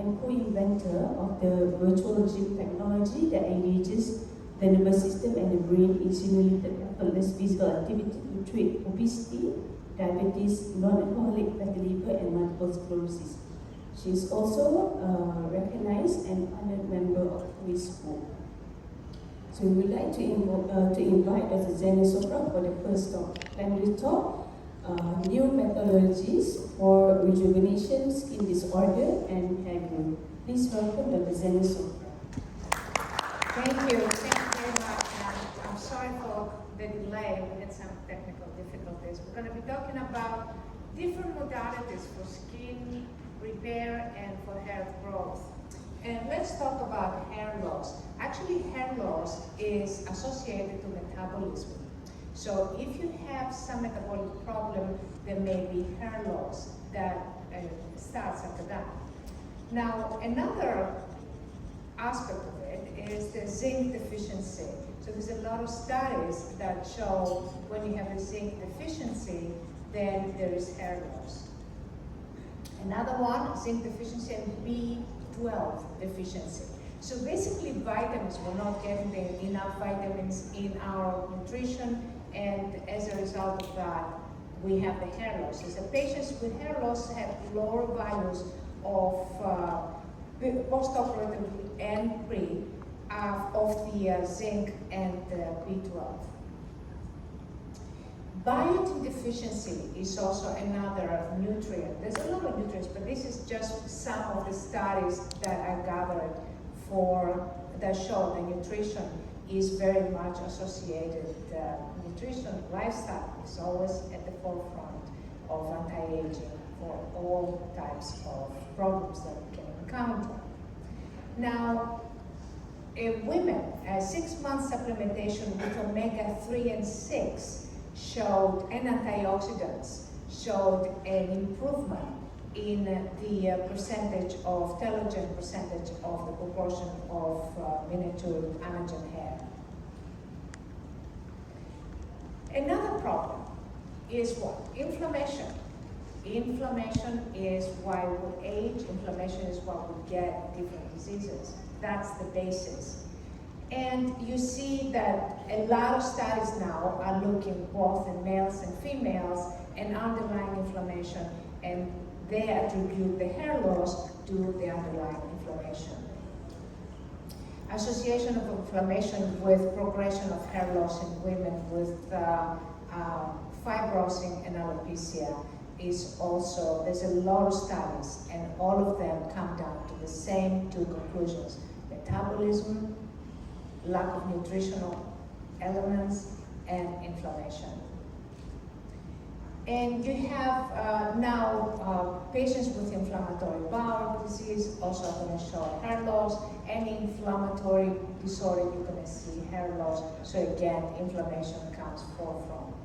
and co-inventor of the virtual gym technology that engages the nervous system and the brain in simulated effortless physical activity to treat obesity, diabetes, non-alcoholic fatty liver, and multiple sclerosis. She is also a recognized and honored member of Facebook. So we would like to invite Dr. Xanya Sofra for the first talk. Plenary talk, new methodologies for rejuvenation, skin disorder, and hair growth. Please welcome Dr. Xanya Sofra. Thank you very much. And I'm sorry for the delay. We had some technical difficulties. We're going to be talking about different modalities for skin repair and for hair growth. And let's talk about hair loss. Actually, hair loss is associated to metabolism. So if you have some metabolic problem, there may be hair loss that starts after that. Now, another aspect of it is the zinc deficiency. So there's a lot of studies that show when you have a zinc deficiency, then there is hair loss. Another one, zinc deficiency and B12 deficiency. So basically vitamins, we're not getting enough vitamins in our nutrition, and as a result of that, we have the hair loss. So patients with hair loss have lower values of post-operatively and pre of the zinc and B12. Biotin deficiency is also another nutrient. There's a lot of nutrients, but this is just some of the studies that I gathered that show the nutrition is very much associated. Nutrition, lifestyle is always at the forefront of anti-aging for all types of problems that we can encounter. Now, women, 6 month supplementation with omega-3 and 6 showed, and antioxidants, showed an improvement in the percentage of telogen, percentage of the proportion of miniature anagen hair. Another problem is what? Inflammation. Inflammation is why we age, inflammation is why we get different diseases. That's the basis. And you see that a lot of studies now are looking both in males and females and underlying inflammation, and they attribute the hair loss to the underlying inflammation. Association of inflammation with progression of hair loss in women with fibrosing and alopecia is also, there's a lot of studies, and all of them come down to the same two conclusions: metabolism, lack of nutritional elements, and inflammation. And you have now patients with inflammatory bowel disease also are going to show hair loss. Any inflammatory disorder, you're going to see hair loss. So again, inflammation comes forefront.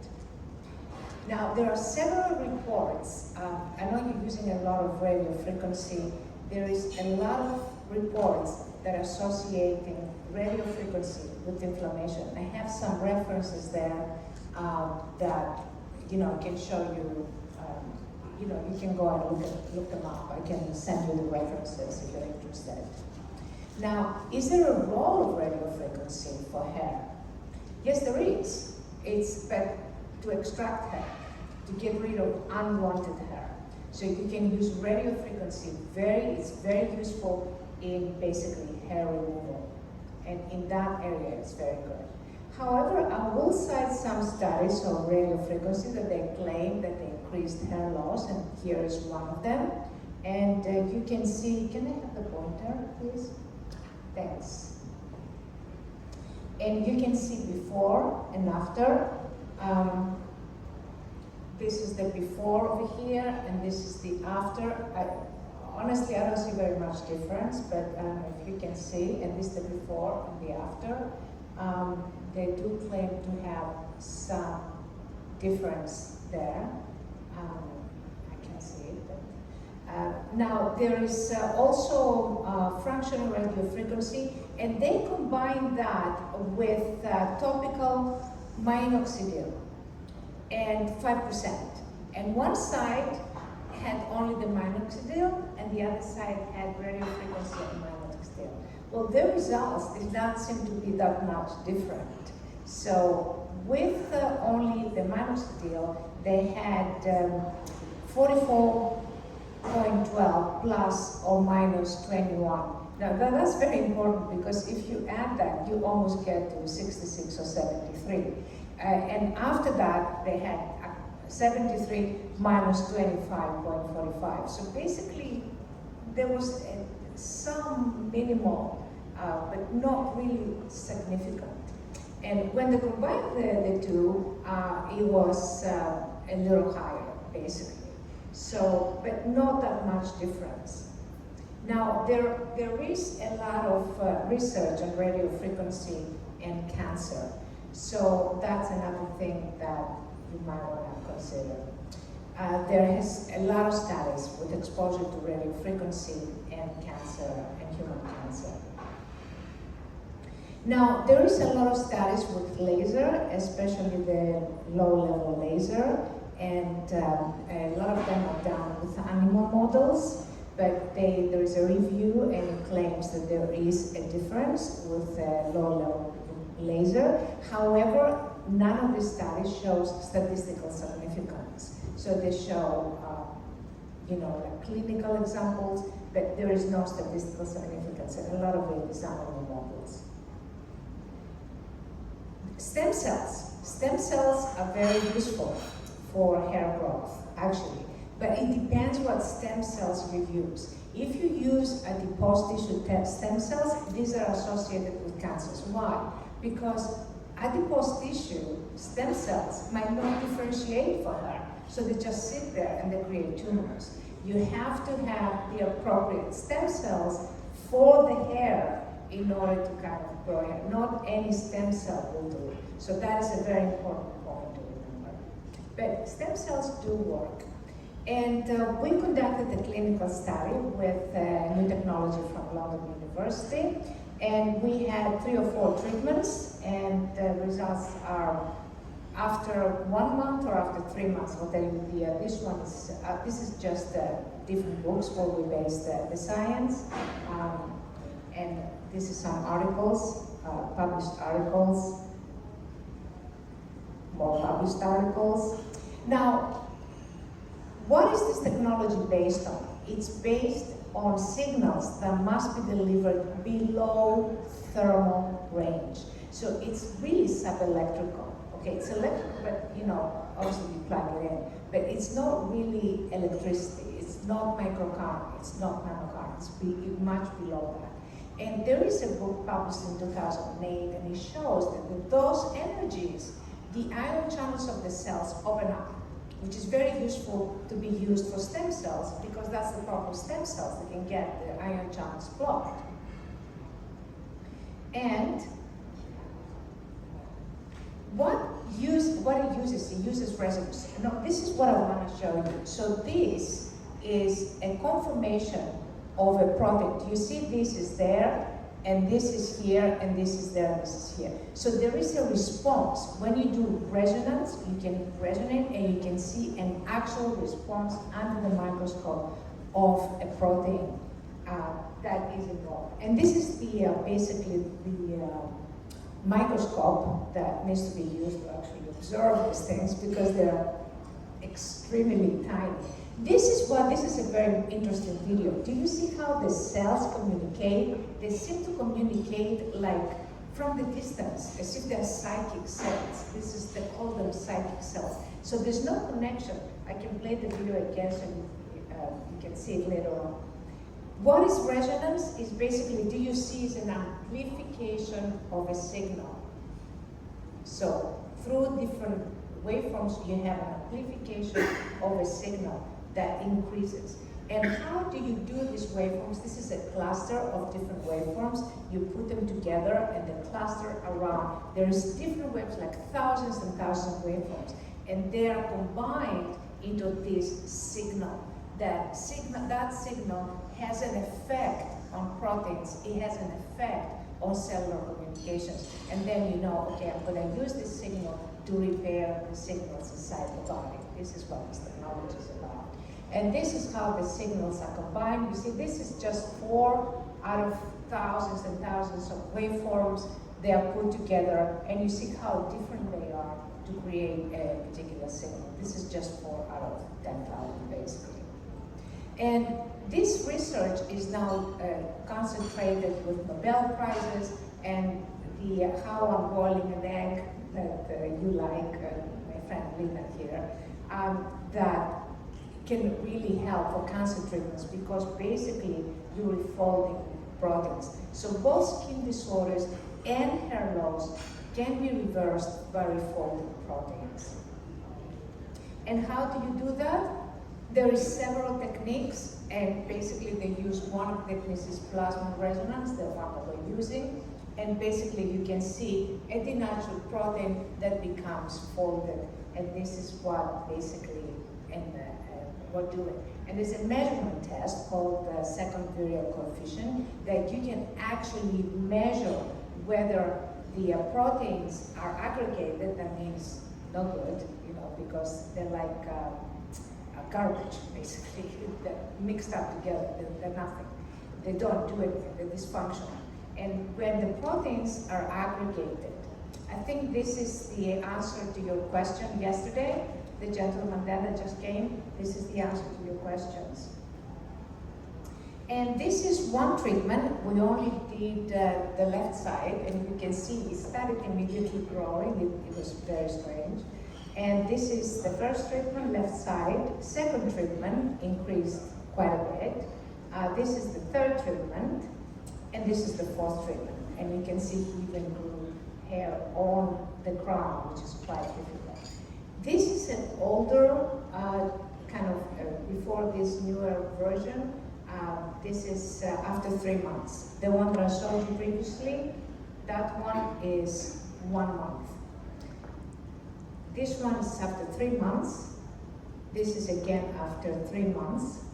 Now, there are several reports. I know you're using a lot of radio frequency. There is a lot of reports that are associating radio frequency with inflammation. I have some references there that can show you. You can go and look them up. I can send you the references if you're interested. Now, is there a role of radio frequency for hair? Yes, there is. It's to extract hair, to get rid of unwanted hair. So you can use radio frequency. It's very useful in basically hair removal. And in that area, it's very good. However, I will cite some studies on radio frequency that they claim that they increased hair loss, and here is one of them. And you can see, can I have the pointer, please? Thanks. And you can see before and after. This is the before over here, and this is the after. Honestly, I don't see very much difference, but if you can see, and this is the before and the after, they do claim to have some difference there. I can see it. But, now, there is also fractional radio frequency, and they combine that with topical minoxidil and 5%. And one side had only the minoxidil, and and the other side had radio frequency and magnetic field. Well, the results did not seem to be that much different. So with only the microsteel, they had 44.12 plus or minus 21. Now that's very important, because if you add that, you almost get to 66 or 73. And after that, they had 73 minus 25.45. So basically, there was some minimal, but not really significant. And when they combined the two, it was a little higher, basically. So, but not that much difference. Now, there is a lot of research on radio frequency and cancer. So that's another thing that you might want to consider. There is a lot of studies with exposure to radio frequency and cancer and human cancer. Now, there is a lot of studies with laser, especially the low-level laser, and a lot of them are done with animal models, but there is a review and it claims that there is a difference with low-level laser. However, none of the studies shows statistical significance. So they show, like clinical examples, but there is no statistical significance, and a lot of it is animal models. Stem cells. Stem cells are very useful for hair growth, actually, but it depends what stem cells you use. If you use adipose tissue stem cells, these are associated with cancers. Why? Because adipose tissue stem cells might not differentiate for hair, so they just sit there and they create tumors. You have to have the appropriate stem cells for the hair in order to kind of grow hair. Not any stem cell will do it. So that is a very important point to remember. But stem cells do work. And we conducted a clinical study with new technology from London University. And we had 3 or 4 treatments, and the results are after 1 month or after 3 months. I'll tell you, this is just different books where we based the science. And this is some articles, published articles, more published articles. Now, what is this technology based on? It's based on signals that must be delivered below thermal range. So it's really subelectrical. Okay, it's electrical, but obviously you plug it in. But it's not really electricity. It's not microcurrent. It's not nanocurrent. It's much below that. And there is a book published in 2008, and it shows that with those energies, the ion channels of the cells open up, which is very useful to be used for stem cells, because that's the problem with stem cells. They can get the ion channels blocked. And what it uses resonance. Now, this is what I want to show you. So this is a conformation of a protein. You see, this is there, and this is here, and this is there, and this is here. So there is a response. When you do resonance, you can resonate, and you can see an actual response under the microscope of a protein that is involved. And this is basically the microscope that needs to be used to actually observe these things, because they're extremely tiny. This is a very interesting video. Do you see how the cells communicate? They seem to communicate like from the distance, as if they're psychic cells. They call them psychic cells. So there's no connection. I can play the video again so you can see it later on. What is resonance? Is basically, do you see, is an amplification of a signal. So through different waveforms, you have an amplification of a signal that increases. And how do you do these waveforms? This is a cluster of different waveforms. You put them together and they cluster around. There's different waves, like thousands and thousands of waveforms, and they are combined into this signal. That signal has an effect on proteins. It has an effect on cellular communications. And then you know, okay, I'm going to use this signal to repair the signals inside the body. This is what this technology is about. And this is how the signals are combined. You see, this is just 4 out of thousands and thousands of waveforms. They are put together, and you see how different they are to create a particular signal. This is just 4 out of 10,000, basically. And this research is now concentrated with Nobel Prizes, and the how I'm boiling an egg that you like, my friend Lina here, that can really help for cancer treatments, because basically you're refolding proteins. So both skin disorders and hair loss can be reversed by refolding proteins. And how do you do that? There is several techniques, and basically they use one of the techniques is plasma resonance, the one that we're using. And basically you can see a denatured protein that becomes folded. And this is what basically we're doing. And there's a measurement test called the second virial coefficient that you can actually measure whether the proteins are aggregated. That means no good, you know, because they're like garbage, basically. They're mixed up together, they're nothing. They don't do anything, they're dysfunctional. And when the proteins are aggregated, I think this is the answer to your question yesterday. The gentleman that just came, this is the answer to your questions. And this is one treatment. We only did the left side, and you can see it started immediately growing. It was very strange. And this is the first treatment, left side. Second treatment increased quite a bit. This is the third treatment, and this is the fourth treatment. And you can see he even grew hair on the crown, which is quite difficult. This is an older, before this newer version. This is after 3 months. The one that I showed you previously, that one is 1 month. This one is after 3 months. This is again after 3 months.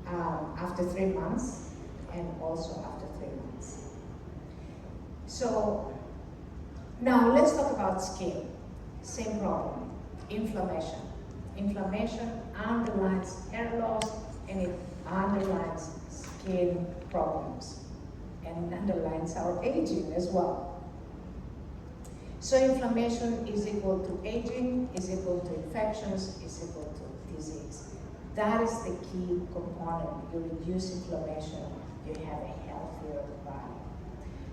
After 3 months, and also after 3 months. So now let's talk about skin. Same problem, inflammation. Inflammation underlines hair loss, and it underlines skin problems, and underlines our aging as well. So inflammation is equal to aging, is equal to infections, is equal to disease. That is the key component. You reduce inflammation, you have a healthier body.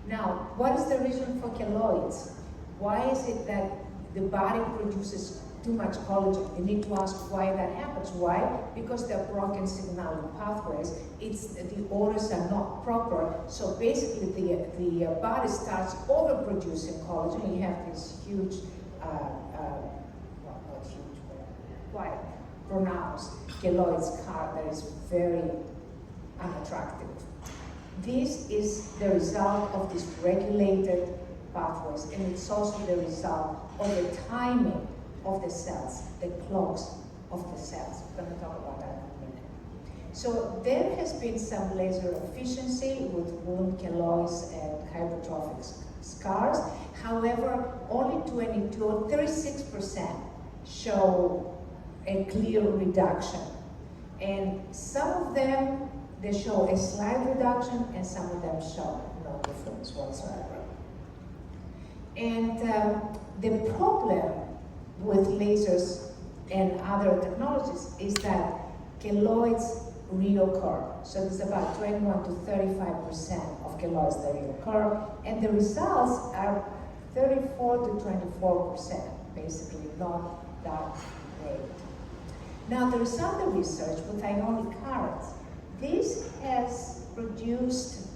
Now, what is the reason for keloids? Why is it that the body produces too much collagen? You need to ask why that happens. Why? Because they're broken signaling pathways. The orders are not proper. So basically the body starts overproducing collagen. You have this huge, not huge, but quite pronounced keloid scar that is very unattractive. This is the result of dysregulated pathways, and it's also the result of the timing of the cells, the clocks of the cells. We're going to talk about that in a minute. So there has been some laser efficiency with wound keloids and hypertrophic scars. However, only 22 or 36% show a clear reduction. And some of them, they show a slight reduction, and some of them show no difference whatsoever. And the problem with lasers and other technologies is that keloids reoccur. So there's about 21 to 35% of keloids that reoccur, and the results are 34 to 24%, basically not that great. Now there is other research with ionic currents. This has produced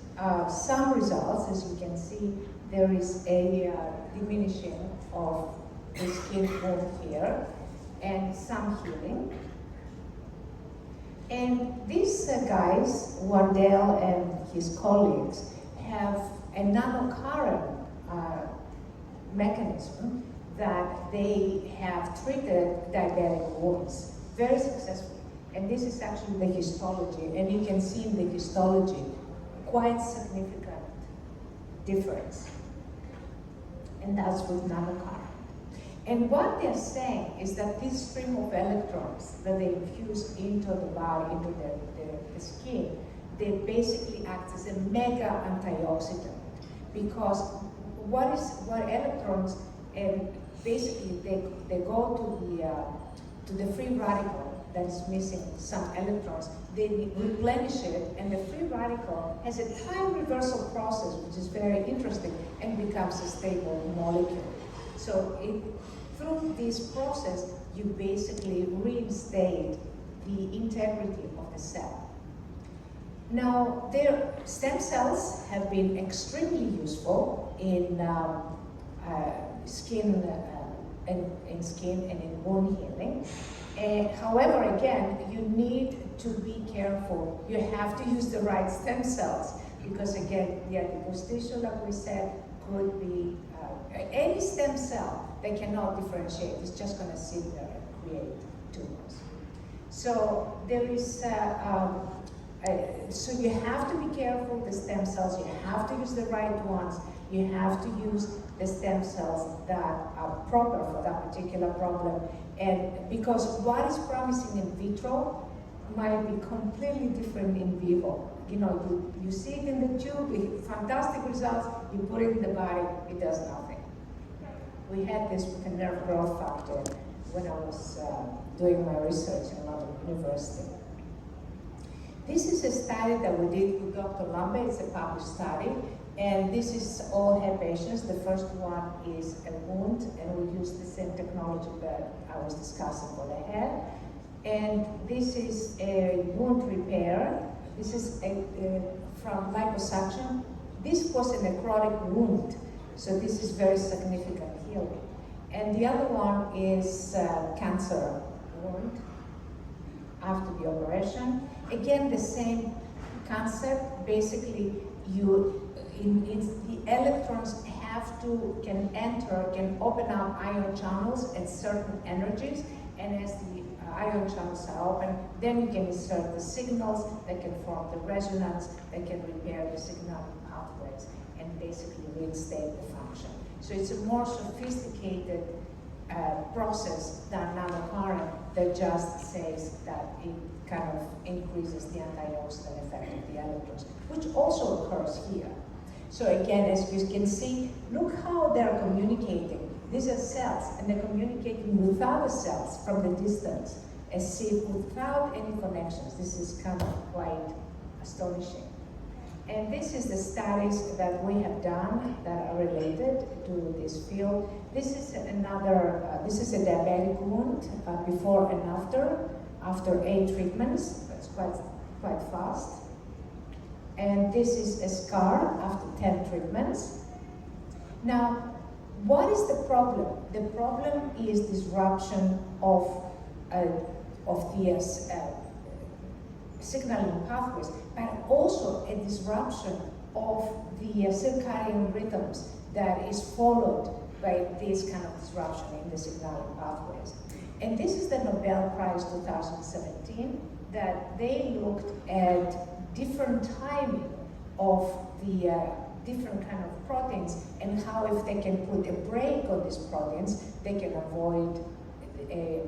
some results. As you can see, there is a diminishing of the skin wound here and some healing. And these guys, Wardell and his colleagues, have a nanocurrent mechanism that they have treated diabetic wounds very successfully. And this is actually the histology, and you can see in the histology quite significant difference. And that's with nanocurrent. And what they're saying is that this stream of electrons that they infuse into the body, into the skin, they basically act as a mega antioxidant, because what electrons, and basically they go to the free radical that is missing some electrons, they replenish it, and the free radical has a time reversal process, which is very interesting, and becomes a stable molecule. So through this process, you basically reinstate the integrity of the cell. Now, their stem cells have been extremely useful in skin and in wound healing. However, again, you need to be careful. You have to use the right stem cells, because again, the adipose tissue, like we said, could be any stem cell that cannot differentiate. It's just going to sit there and create tumors. So there is, so you have to be careful with the stem cells. You have to use the right ones. You have to use the stem cells that are proper for that particular problem. And because what is promising in vitro might be completely different in vivo. You know, you see it in the tube, fantastic results, you put it in the body, it does nothing. We had this with the nerve growth factor when I was doing my research in London University. This is a study that we did with Dr. Lambe. It's a published study, and this is all hair patients. The first one is a wound, and we use the same technology that I was discussing for the hair. And this is a wound repair. This is from liposuction. This was a necrotic wound, so this is very significant healing. And the other one is cancer wound after the operation. Again, the same concept. Basically, the electrons can enter, can open up ion channels at certain energies, and as the ion channels are open, then you can insert the signals that can form the resonance, that can repair the signal pathways, and basically reinstate the function. So it's a more sophisticated process than nanocurrent that just says that it kind of increases the antioxidant effect of the electrons, which also occurs here. So again, as you can see, look how they're communicating. These are cells, and they're communicating with other cells from the distance, as if without any connections. This is kind of quite astonishing. And this is the studies that we have done that are related to this field. This is another, this is a diabetic wound before and after 8 treatments. That's quite fast. And this is a scar after 10 treatments. Now, what is the problem? The problem is disruption of the signaling pathways, but also a disruption of the circadian rhythms that is followed by this kind of disruption in the signaling pathways. And this is the Nobel Prize 2017, that they looked at different timing of the different kind of proteins, and how if they can put a brake on these proteins, they can avoid a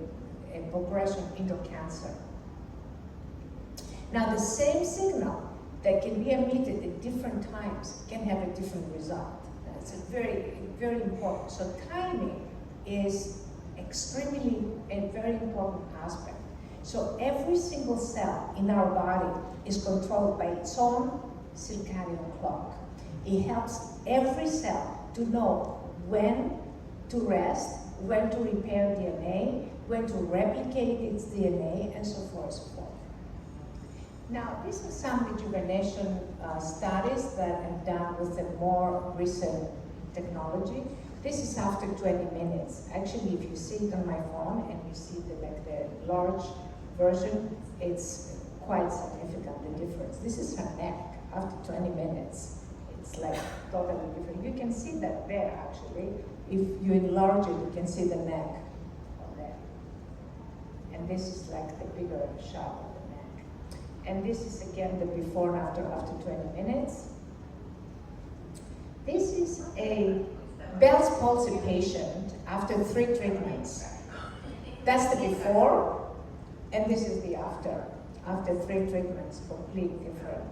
progression into cancer. Now, the same signal that can be emitted at different times can have a different result. That's a very, very important. So timing is extremely a very important aspect. So every single cell in our body is controlled by its own circadian clock. It helps every cell to know when to rest, when to repair DNA, when to replicate its DNA, and so forth and so forth. Now, these are some rejuvenation studies that I've done with a more recent technology. This is after 20 minutes. Actually, if you see it on my phone and you see the large version, it's quite significant, the difference. This is her neck after 20 minutes. It's like totally different. You can see that there, actually. If you enlarge it, you can see the neck on there. And this is like the bigger shot of the neck. And this is again the before and after 20 minutes. This is a Bell's palsy patient after 3 treatments. That's the before, and this is the after. After 3 treatments, completely different.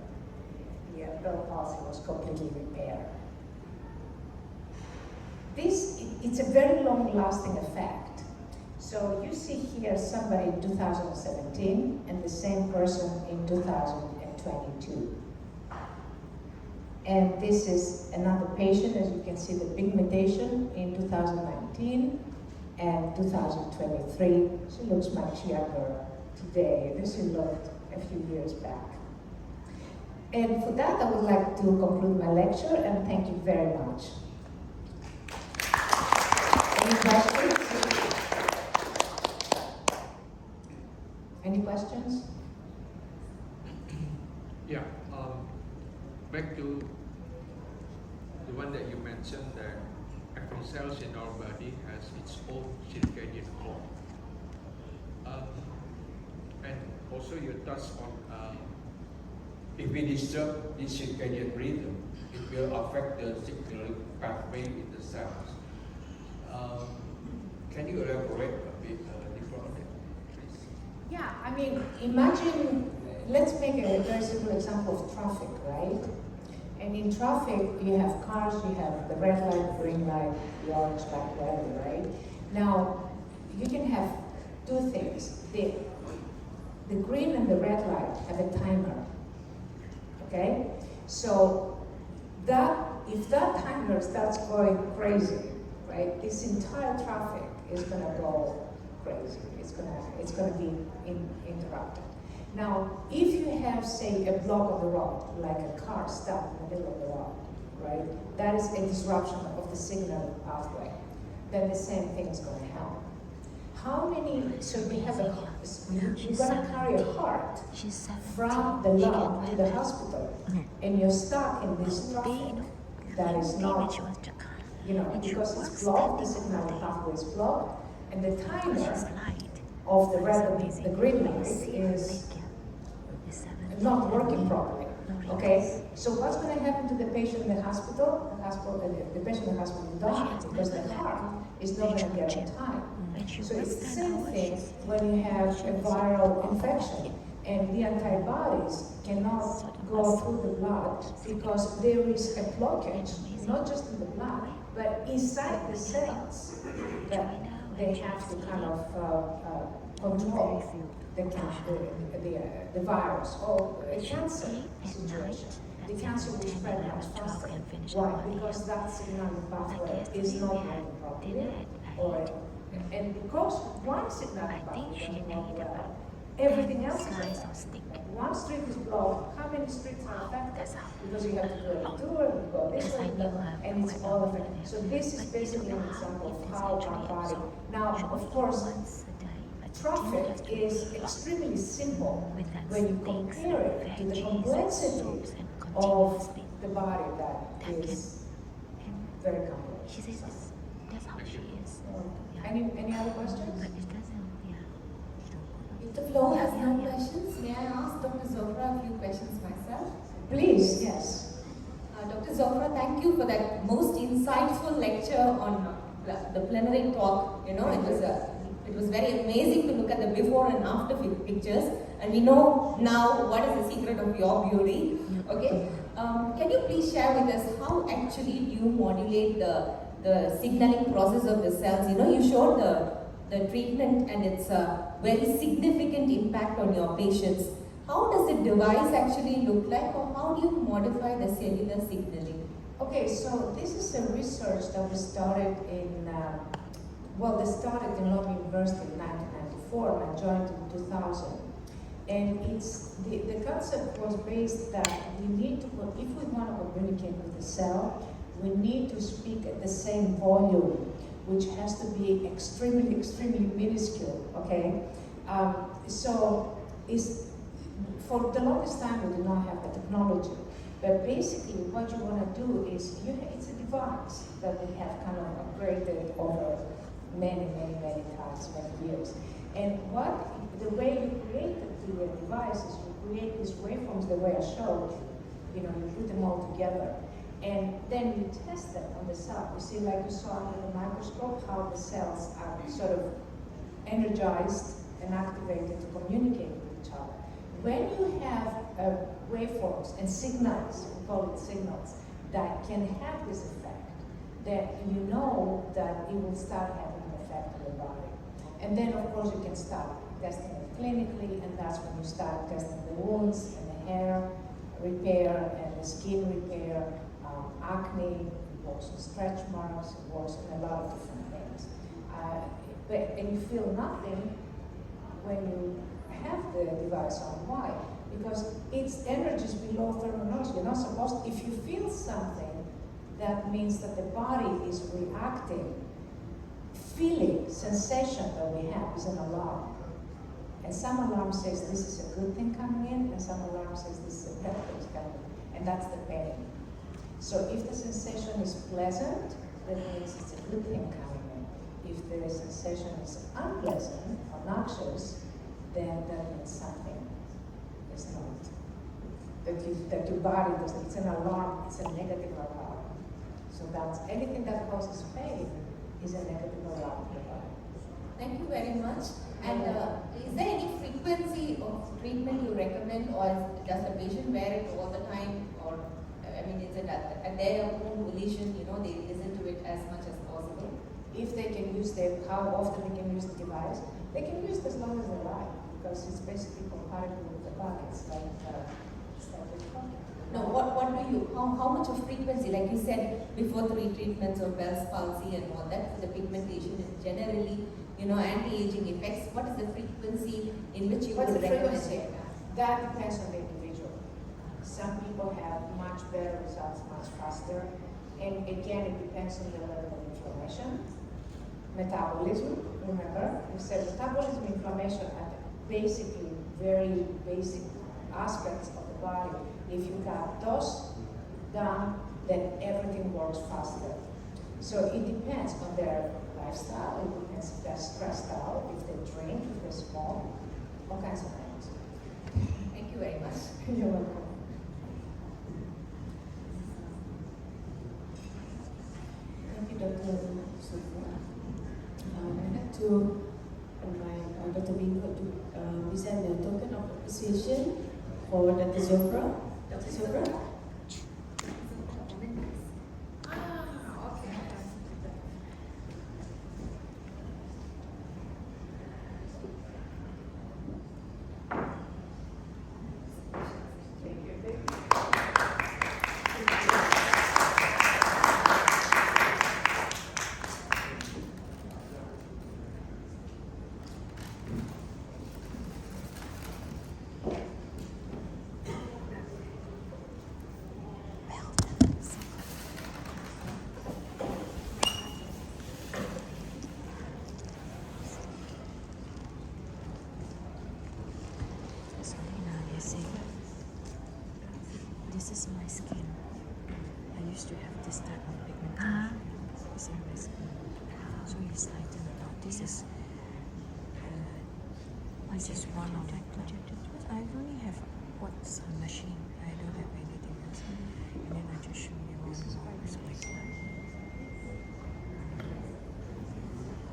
The Bell's palsy was completely repaired. It's a very long-lasting effect. So you see here somebody in 2017 and the same person in 2022. And this is another patient, as you can see the pigmentation in 2019 and 2023. She looks much younger today than she looked a few years back. And for that, I would like to conclude my lecture and thank you very much. Any questions? Any questions? Yeah. Back to the one that you mentioned, that every cell in our body has its own circadian clock. And also you touched on if we disturb this circadian rhythm, it will affect the signaling pathway in the cells. Can you elaborate a bit deeper on that, please? Yeah, I mean, imagine, let's make a very simple example of traffic, right? And in traffic, you have cars, you have the red light, green light, the orange light, whatever, right? Now, you can have 2 things. The green and the red light have a timer, okay? So, if that timer starts going crazy, right, this entire traffic is gonna go crazy. It's gonna be interrupted. Now, if you have, say, a block of the road, like a car stuck in the middle of the road, right, that is a disruption of the signal pathway, then the same thing is going to happen. How many, so we have you're going to carry a heart from the lab to the hospital, and you're stuck in this traffic that is not, because it's blocked, the signal pathway is blocked, and the timer of the green light is not working properly. Okay, so what's going to happen to the patient in the hospital? The patient in the hospital will die because the heart is not going to get in time. So it's the same thing when you have a viral infection and the antibodies cannot go through the blood because there is a blockage, not just in the blood, but inside the cells that they have to kind of control the virus or a cancer situation. The cancer will spread much faster. Why? Because that signal pathway is not working properly, and because one signal pathway doesn't work well, everything else is affected. One street is blocked, how many streets are affected? Because you have to do a tour, you go this way, and it's all affected. So this is basically an example of how our body, now of course, traffic is extremely simple when you compare it to the complexity of the body that is very complex. That's how she is. Any other questions? If the floor has no questions, may I ask Dr. Sofra a few questions myself? Please, yes. Dr. Sofra, thank you for that most insightful lecture on the plenary talk. It was very amazing to look at the before and after pictures, and we know now what is the secret of your beauty. Okay, can you please share with us how actually you modulate the signaling process of the cells? You showed the treatment and its very significant impact on your patients. How does the device actually look like, or how do you modify the cellular signaling? Okay, so this is a research that we started they started in London University in 1994 and I joined in 2000. And the concept was based that if we want to communicate with the cell, we need to speak at the same volume, which has to be extremely, extremely minuscule, okay? For the longest time we did not have the technology. But basically what you want to do is, it's a device that we have kind of upgraded over many times, many years. And the way you create the device is you create these waveforms the way I showed, you put them all together. And then you test them on the cell. You see, like you saw under the microscope, how the cells are sort of energized and activated to communicate with each other. When you have waveforms and signals, we call it signals, that can have this effect, then you know that it will start having an effect on the body. And then, of course, you can start testing it clinically, and that's when you start testing the wounds and the hair repair and the skin repair, acne, it works on stretch marks, it works on a lot of different things. And you feel nothing when you have the device on. Why? Because its energy is below thermal. You're not supposed to, if you feel something, that means that the body is reacting. Feeling, sensation that we have is an alarm. And some alarm says this is a good thing coming in, and some alarm says this is a bad thing coming in, and that's the pain. So if the sensation is pleasant, that means it's a good thing coming in. If the sensation is unpleasant or noxious, then that means something is not. That your body does, it's an alarm, it's a negative alarm. So that's anything that causes pain is a negative alarm to the body. Thank you very much. And is there any frequency of treatment you recommend, or does the patient wear it all the time, or I mean, is it at their own volition? You know, they listen to it as much as possible. If they can use how often they can use the device, they can use it as long as they like, because it's basically compatible with the body. It's like No, what do you? How much of frequency? Like you said before, 3 treatments of Bell's palsy and all that for the pigmentation is generally, you know, anti-aging effects. What is the frequency in which you would recommend it? That depends on the individual. Some people have much better results much faster. And again, it depends on the level of inflammation. Metabolism, remember, we said metabolism, inflammation are basically very basic aspects of the body. If you got those done, then everything works faster. So it depends on their lifestyle, it depends if they're stressed out, if they drink, if they smoke, all kinds of things. Thank you very much. You're welcome. Thank you, Dr. Sofra. I'd like to invite Dr. Bingo to present a token of appreciation for Dr. Sofra. Dr. Sofra? This is my skin. I used to have this type of pigmentation. It's in my skin. So it's lightened out. This is one of them. I only have what's a machine. I don't have anything else. And then I just show you one more. It's my client.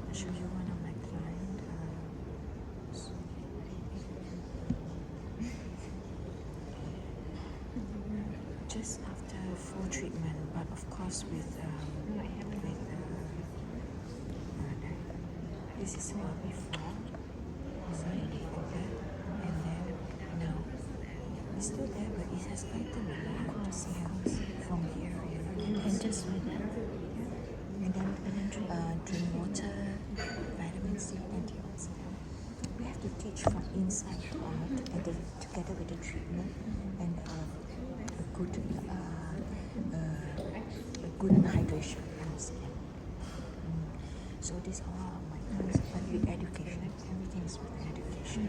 I'll show you one of my client. Just after full treatment, but of course with this is what before, and then now it's still there, but it has lightened a lot. See how from here, and just like that, and then drink water, vitamin C, antioxidant. We have to teach from inside out, and together with the treatment and good hydration in the skin. So these are all of my plans, but with education, everything is with education.